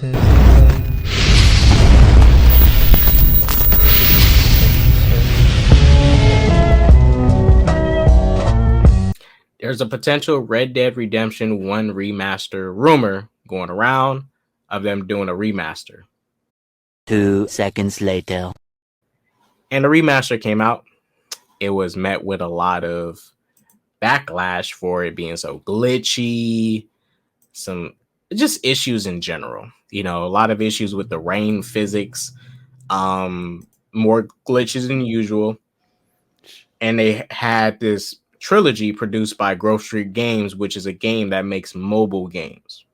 There's a potential Red Dead Redemption 1 remaster rumor going around of them doing a remaster. 2 seconds later. And the remaster came out. It was met with a lot of backlash for it being so glitchy, some just issues in general. You know, a lot of issues with the rain physics, more glitches than usual. And they had this trilogy produced by Grove Street Games, which is a game that makes mobile games.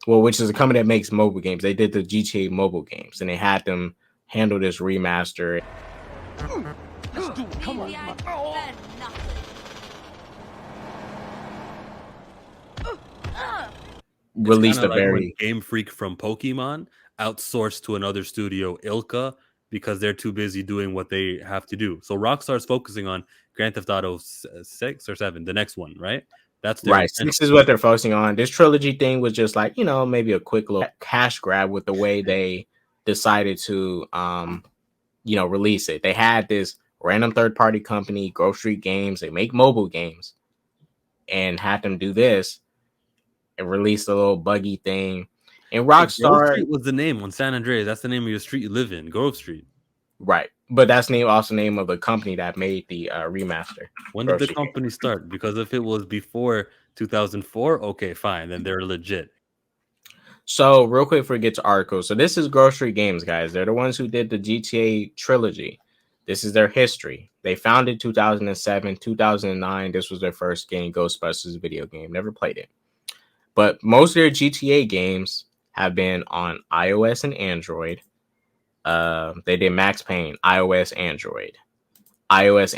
Well, which is a company that makes mobile games. They did the GTA mobile games, and they had them handle this remaster. Let's do it. Come on. Released a like very Game Freak from Pokemon outsourced to another studio, Ilka, because they're too busy doing what they have to do. So Rockstar's focusing on Grand Theft Auto 6 or 7, the next one, right? That's their right. This is what they're focusing on. This trilogy thing was just like, you know, maybe a quick little cash grab with the way they decided to, you know, release it. They had this random third-party company, Grove Street Games. They make mobile games, and had them do this and release a little buggy thing. And Rockstar Grove Street was the name on San Andreas. That's the name of your street you live in, Grove Street. Right, but that's also name of the company that made the remaster. When did the company start? Because if it was before 2004, okay, fine, then they're legit. So real quick before we get to articles, so this is Grove Street Games, guys. They're the ones who did the GTA trilogy. This is their history. They founded 2007, 2009. This was their first game, Ghostbusters video game. Never played it, but most of their GTA games have been on iOS and Android. They did Max Payne, iOS,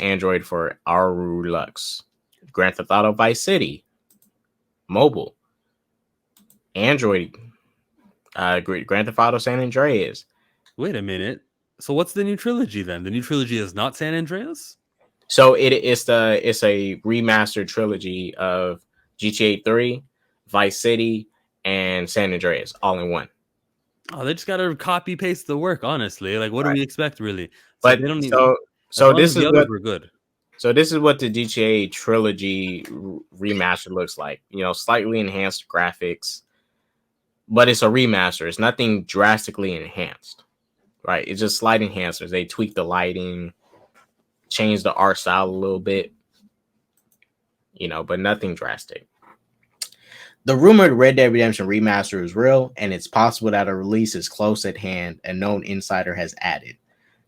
Android for Aru Lux, Grand Theft Auto Vice City, mobile, Android, Grand Theft Auto San Andreas. Wait a minute. So what's the new trilogy then? The new trilogy is not San Andreas? So it's a remastered trilogy of GTA 3, Vice City, and San Andreas all in one. Oh, they just gotta copy paste the work, honestly. Like, what do we expect, really? But they don't need, so this is what we're good. So this is what the GTA trilogy remaster looks like. You know, slightly enhanced graphics, but it's a remaster. It's nothing drastically enhanced, right? It's just slight enhancements. They tweak the lighting, change the art style a little bit, you know, but nothing drastic. The rumored Red Dead Redemption remaster is real, and it's possible that a release is close at hand, a known insider has added.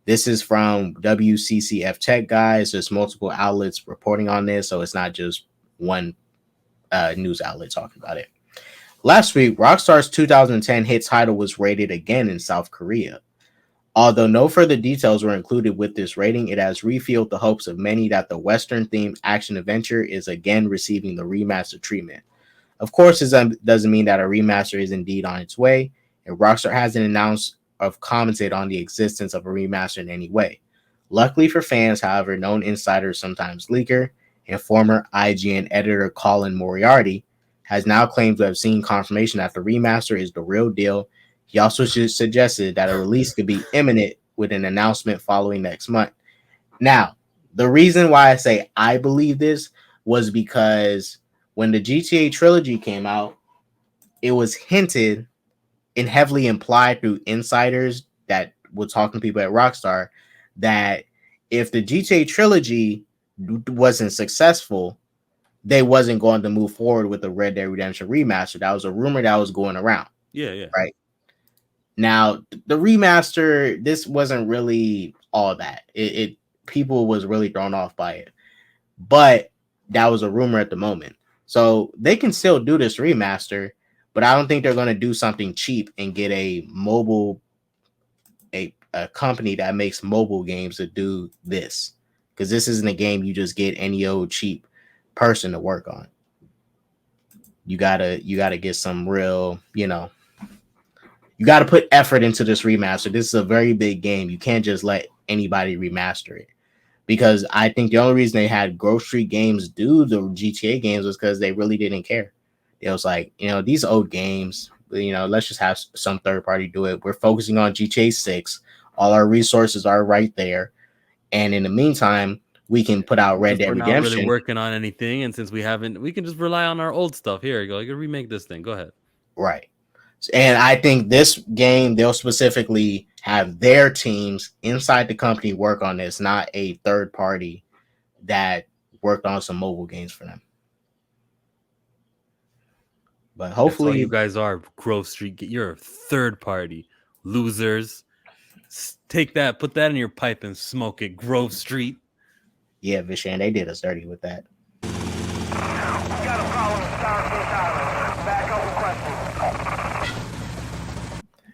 This is from WCCF Tech, guys. There's multiple outlets reporting on this, so it's not just one news outlet talking about it. Last week, Rockstar's 2010 hit title was rated again in South Korea. Although no further details were included with this rating, it has refueled the hopes of many that the Western-themed action-adventure is again receiving the remaster treatment. Of course, this doesn't mean that a remaster is indeed on its way, and Rockstar hasn't announced or commented on the existence of a remaster in any way. Luckily for fans, however, known insider, sometimes leaker, and former IGN editor Colin Moriarty has now claimed to have seen confirmation that the remaster is the real deal. He also suggested that a release could be imminent with an announcement following next month. Now, the reason why I say I believe this was because when the GTA trilogy came out, it was hinted and heavily implied through insiders that were talking to people at Rockstar that if the GTA trilogy wasn't successful, they wasn't going to move forward with the Red Dead Redemption remaster. That was a rumor that was going around. Yeah. Right. Now, the remaster, this wasn't really all that. It people was really thrown off by it. But that was a rumor at the moment. So they can still do this remaster, but I don't think they're going to do something cheap and get a company that makes mobile games to do this, because this isn't a game you just get any old cheap person to work on. You gotta get some real, you gotta put effort into this remaster. This is a very big game. You can't just let anybody remaster it. Because I think the only reason they had Grove Street Games do the GTA games was because they really didn't care. It was like, these old games, let's just have some third party do it. We're focusing on GTA 6. All our resources are right there. And in the meantime, we can put out Red Dead We're not really Redemption. working on anything, and since we can just rely on our old stuff. Here you go. You can remake this thing. Go ahead. Right. And I think this game, they'll specifically have their teams inside the company work on this, not a third party that worked on some mobile games for them. But hopefully, that's all you guys are, Grove Street. You're a third party losers. Take that, put that in your pipe and smoke it, Grove Street. Yeah, Vishan, they did us dirty with that.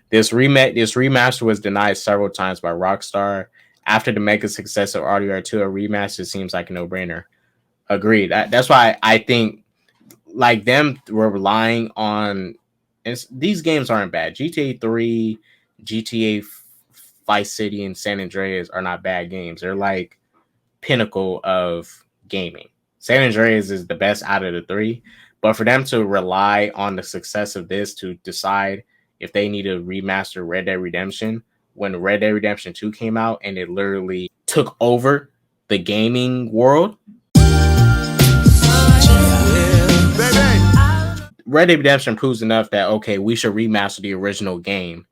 This remaster was denied several times by Rockstar. After the mega success of RDR2, a remaster seems like a no-brainer. Agreed. That's why I think like them were relying on, and these games aren't bad. GTA 3, GTA Vice City, and San Andreas are not bad games. They're like pinnacle of gaming. San Andreas is the best out of the three, but for them to rely on the success of this to decide if they need to remaster Red Dead Redemption, when Red Dead Redemption 2 came out and it literally took over the gaming world. Red Dead Redemption proves enough that, okay, we should remaster the original game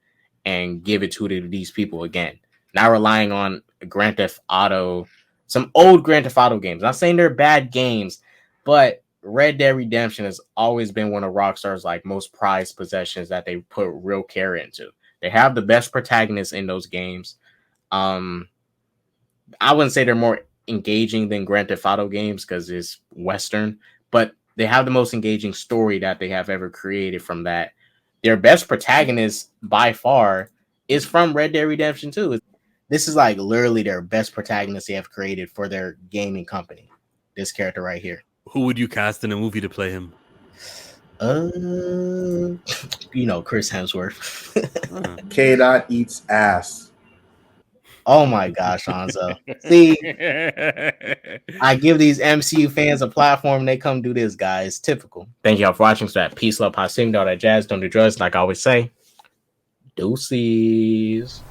and give it to these people again. Not relying on Grand Theft Auto, some old Grand Theft Auto games. Not saying they're bad games, but Red Dead Redemption has always been one of Rockstar's like most prized possessions that they put real care into. They have the best protagonists in those games. I wouldn't say they're more engaging than Grand Theft Auto games because it's Western, but they have the most engaging story that they have ever created from that. Their best protagonist by far is from Red Dead Redemption 2. This is like literally their best protagonist they have created for their gaming company. This character right here. Who would you cast in a movie to play him? Chris Hemsworth. K-Dot eats ass. Oh my gosh, Hanzo. See, I give these MCU fans a platform. They come do this, guys. Typical. Thank y'all for watching. So that peace, love, positivity, all that jazz. Don't do drugs. Like I always say, deuces.